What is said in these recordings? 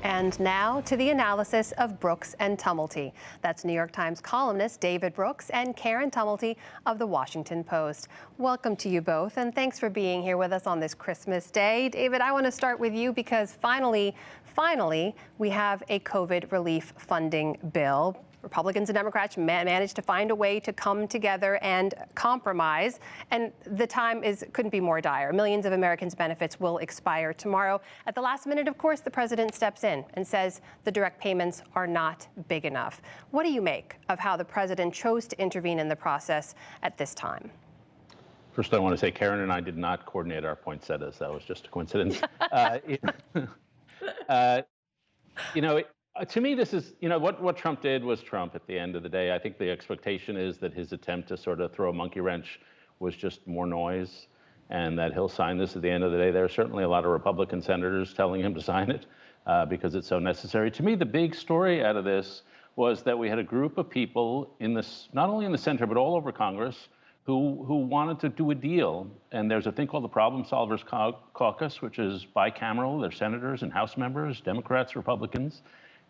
And now to the analysis of Brooks and Tumulty. That's New York Times columnist David Brooks and Karen Tumulty of The Washington Post. Welcome to you both, and thanks for being here with us on this Christmas Day. David, I want to start with you because finally, we have a COVID relief funding bill. Republicans and Democrats managed to find a way to come together and compromise, and the time couldn't be more dire. Millions of Americans' benefits will expire tomorrow. At the last minute, of course, the president steps in and says the direct payments are not big enough. What do you make of how the president chose to intervene in the process at this time? First, I want to say Karen and I did not coordinate our poinsettias. That was just a coincidence. To me, this is, what Trump did was Trump at the end of the day. I think the expectation is that his attempt to sort of throw a monkey wrench was just more noise and that he'll sign this at the end of the day. There are certainly a lot of Republican senators telling him to sign it because it's so necessary. To me, the big story out of this was that we had a group of people not only in the center, but all over Congress who wanted to do a deal. And there's a thing called the Problem Solvers Caucus, which is bicameral. They're senators and House members, Democrats, Republicans.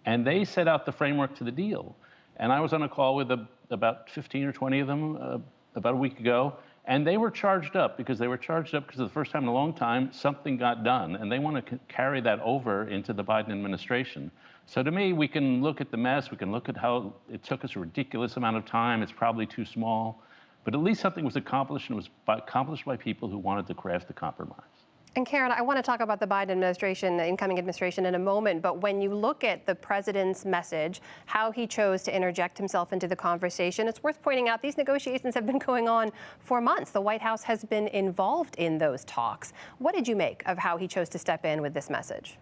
And they set out the framework to the deal. And I was on a call with about 15 or 20 of them about a week ago. And they were charged up because for the first time in a long time, something got done. And they want to carry that over into the Biden administration. So to me, we can look at the mess. We can look at how it took us a ridiculous amount of time. It's probably too small. But at least something was accomplished, and it was accomplished by people who wanted to craft the compromise. And Karen, I want to talk about the Biden administration, the incoming administration in a moment, but when you look at the president's message, how he chose to interject himself into the conversation, it's worth pointing out these negotiations have been going on for months. The White House has been involved in those talks. What did you make of how he chose to step in with this message?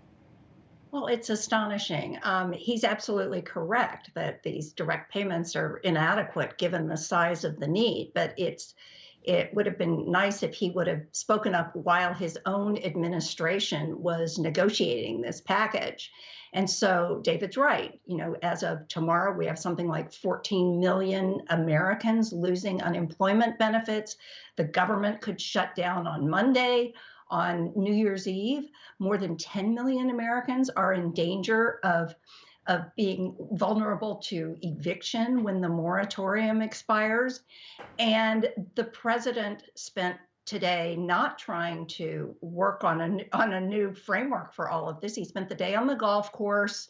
Well, it's astonishing. He's absolutely correct that these direct payments are inadequate given the size of the need, but it would have been nice if he would have spoken up while his own administration was negotiating this package. And so David's right. As of tomorrow, we have something like 14 million Americans losing unemployment benefits. The government could shut down on Monday. On New Year's Eve, more than 10 million Americans are in danger of being vulnerable to eviction when the moratorium expires. And the president spent today not trying to work on a new framework for all of this. He spent the day on the golf course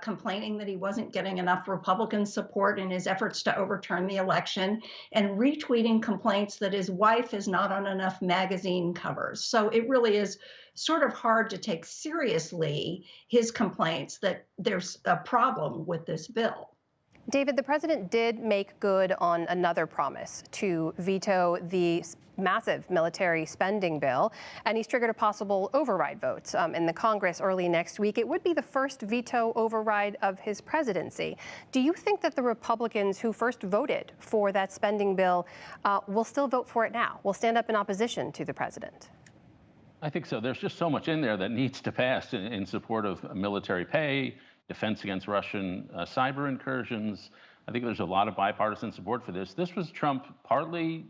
complaining that he wasn't getting enough Republican support in his efforts to overturn the election, and retweeting complaints that his wife is not on enough magazine covers. So it really is sort of hard to take seriously his complaints that there's a problem with this bill. David, the president did make good on another promise to veto the massive military spending bill, and he's triggered a possible override vote in the Congress early next week. It would be the first veto override of his presidency. Do you think that the Republicans who first voted for that spending bill will still vote for it now, will stand up in opposition to the president? I think so. There's just so much in there that needs to pass in support of military pay, defense against Russian cyber incursions. I think there's a lot of bipartisan support for this. This was Trump partly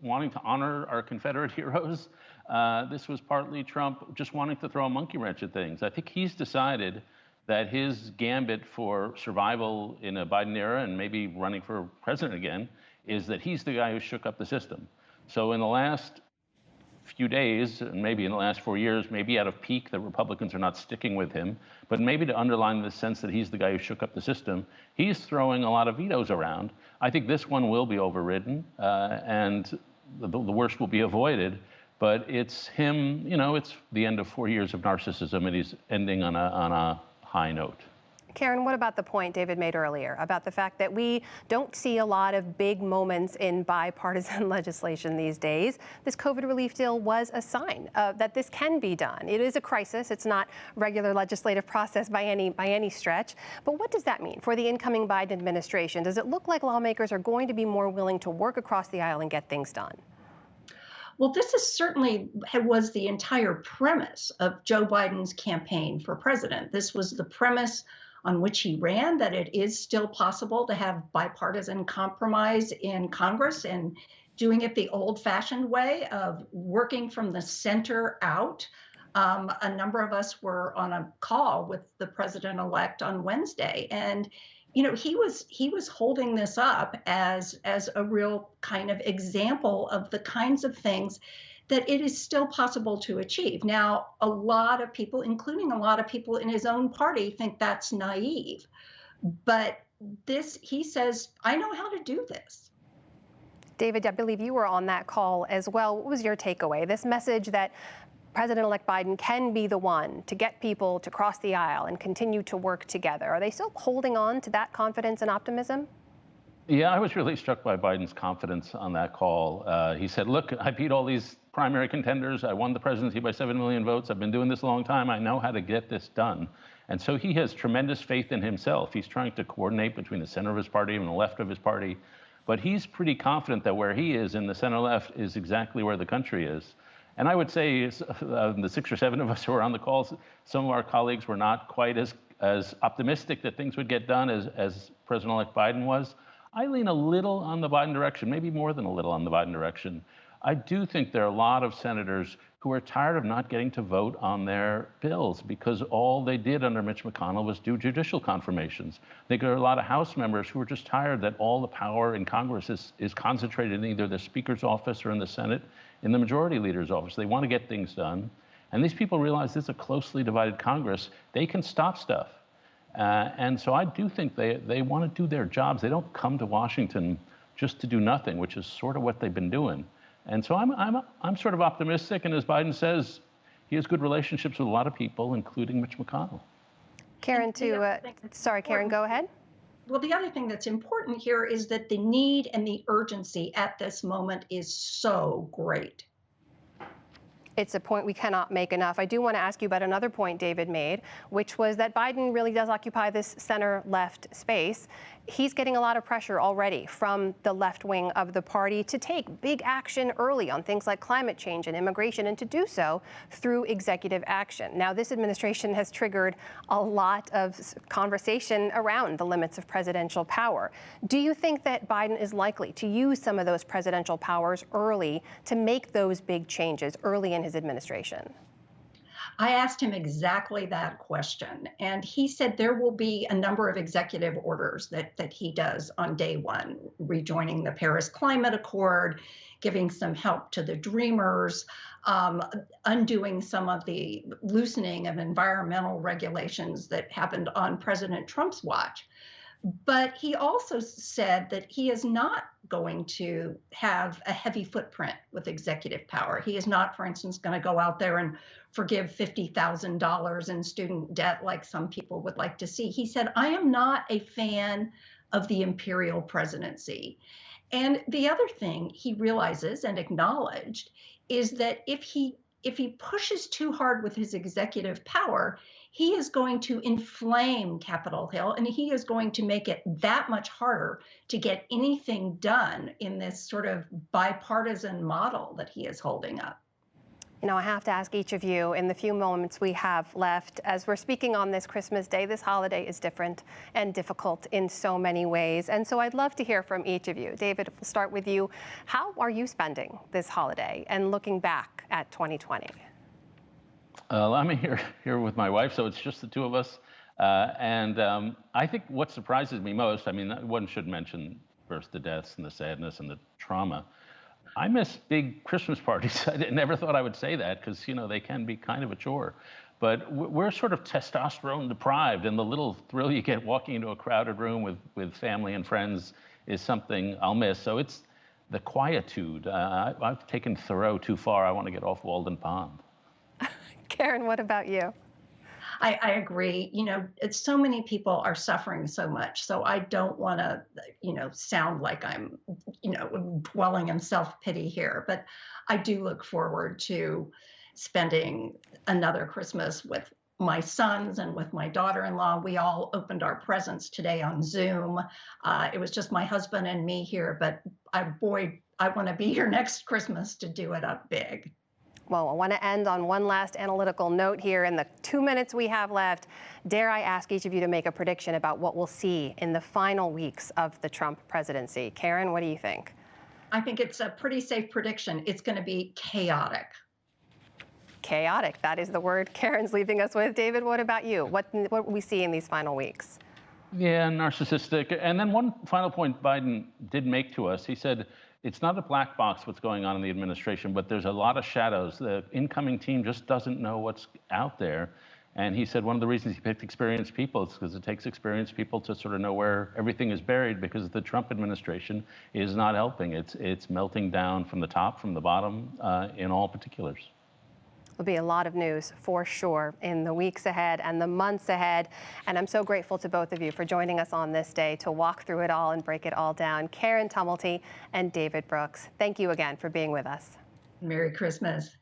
wanting to honor our Confederate heroes. This was partly Trump just wanting to throw a monkey wrench at things. I think he's decided that his gambit for survival in a Biden era and maybe running for president again is that he's the guy who shook up the system. So in the last few days, and maybe in the last 4 years, maybe out of pique that Republicans are not sticking with him, but maybe to underline the sense that he's the guy who shook up the system, he's throwing a lot of vetoes around. I think this one will be overridden, and the worst will be avoided. But it's him, it's the end of 4 years of narcissism, and he's ending on a high note. Karen, what about the point David made earlier about the fact that we don't see a lot of big moments in bipartisan legislation these days? This COVID relief deal was a sign that this can be done. It is a crisis. It's not regular legislative process by any stretch. But what does that mean for the incoming Biden administration? Does it look like lawmakers are going to be more willing to work across the aisle and get things done? Well, this is certainly was the entire premise of Joe Biden's campaign for president. This was the premise on which he ran, that it is still possible to have bipartisan compromise in Congress and doing it the old-fashioned way of working from the center out. A number of us were on a call with the president-elect on Wednesday, and he was holding this up as a real kind of example of the kinds of things that it is still possible to achieve. Now, a lot of people, including a lot of people in his own party, think that's naive. But he says, I know how to do this. David, I believe you were on that call as well. What was your takeaway? This message that President-elect Biden can be the one to get people to cross the aisle and continue to work together. Are they still holding on to that confidence and optimism? Yeah, I was really struck by Biden's confidence on that call. He said, look, I beat all these primary contenders. I won the presidency by 7 million votes. I've been doing this a long time. I know how to get this done. And so he has tremendous faith in himself. He's trying to coordinate between the center of his party and the left of his party. But he's pretty confident that where he is in the center left is exactly where the country is. And I would say the 6 or 7 of us who were on the calls, some of our colleagues were not quite as optimistic that things would get done as President-elect Biden was. I lean a little on the Biden direction, maybe more than a little on the Biden direction. I do think there are a lot of senators who are tired of not getting to vote on their bills because all they did under Mitch McConnell was do judicial confirmations. I think there are a lot of House members who are just tired that all the power in Congress is concentrated in either the Speaker's office or in the Senate, in the Majority Leader's office. They want to get things done. And these people realize this is a closely divided Congress. They can stop stuff. And so I do think they want to do their jobs. They don't come to Washington just to do nothing, which is sort of what they've been doing. And so I'm sort of optimistic. And as Biden says, he has good relationships with a lot of people, including Mitch McConnell. Karen, sorry, Karen, go ahead. Well, the other thing that's important here is that the need and the urgency at this moment is so great. It's a point we cannot make enough. I do want to ask you about another point David made, which was that Biden really does occupy this center-left space. He's getting a lot of pressure already from the left wing of the party to take big action early on things like climate change and immigration, and to do so through executive action. Now, this administration has triggered a lot of conversation around the limits of presidential power. Do you think that Biden is likely to use some of those presidential powers early to make those big changes early in his administration? I asked him exactly that question, and he said there will be a number of executive orders that he does on day one, rejoining the Paris Climate Accord, giving some help to the Dreamers, undoing some of the loosening of environmental regulations that happened on President Trump's watch. But he also said that he is not going to have a heavy footprint with executive power. He is not, for instance, going to go out there and forgive $50,000 in student debt like some people would like to see. He said, I am not a fan of the imperial presidency. And the other thing he realizes and acknowledged is that if he pushes too hard with his executive power, he is going to inflame Capitol Hill, and he is going to make it that much harder to get anything done in this sort of bipartisan model that he is holding up. You know, I have to ask each of you in the few moments we have left, as we're speaking on this Christmas Day, this holiday is different and difficult in so many ways. And so I'd love to hear from each of you. David, we'll start with you. How are you spending this holiday and looking back at 2020? I'm here with my wife, so it's just the two of us. I think what surprises me most, I mean, one should mention first the deaths and the sadness and the trauma. I miss big Christmas parties. I never thought I would say that because, you know, they can be kind of a chore. But we're sort of testosterone deprived, and the little thrill you get walking into a crowded room with family and friends is something I'll miss. So it's the quietude. I've taken Thoreau too far. I want to get off Walden Pond. Karen, what about you? I agree. You know, so many people are suffering so much. So I don't want to, sound like I'm, dwelling in self-pity here. But I do look forward to spending another Christmas with my sons and with my daughter-in-law. We all opened our presents today on Zoom. It was just my husband and me here. But I want to be here next Christmas to do it up big. Well, I want to end on one last analytical note here. In the 2 minutes we have left, dare I ask each of you to make a prediction about what we'll see in the final weeks of the Trump presidency? Karen, what do you think? I think it's a pretty safe prediction. It's going to be chaotic. Chaotic, that is the word Karen's leaving us with. David, what about you? What we see in these final weeks? Yeah, narcissistic. And then one final point Biden did make to us. He said, it's not a black box what's going on in the administration, but there's a lot of shadows. The incoming team just doesn't know what's out there. And he said one of the reasons he picked experienced people is because it takes experienced people to sort of know where everything is buried, because the Trump administration is not helping. It's melting down from the top, from the bottom, in all particulars. There'll be a lot of news for sure in the weeks ahead and the months ahead. And I'm so grateful to both of you for joining us on this day to walk through it all and break it all down. Karen Tumulty and David Brooks, thank you again for being with us. Merry Christmas.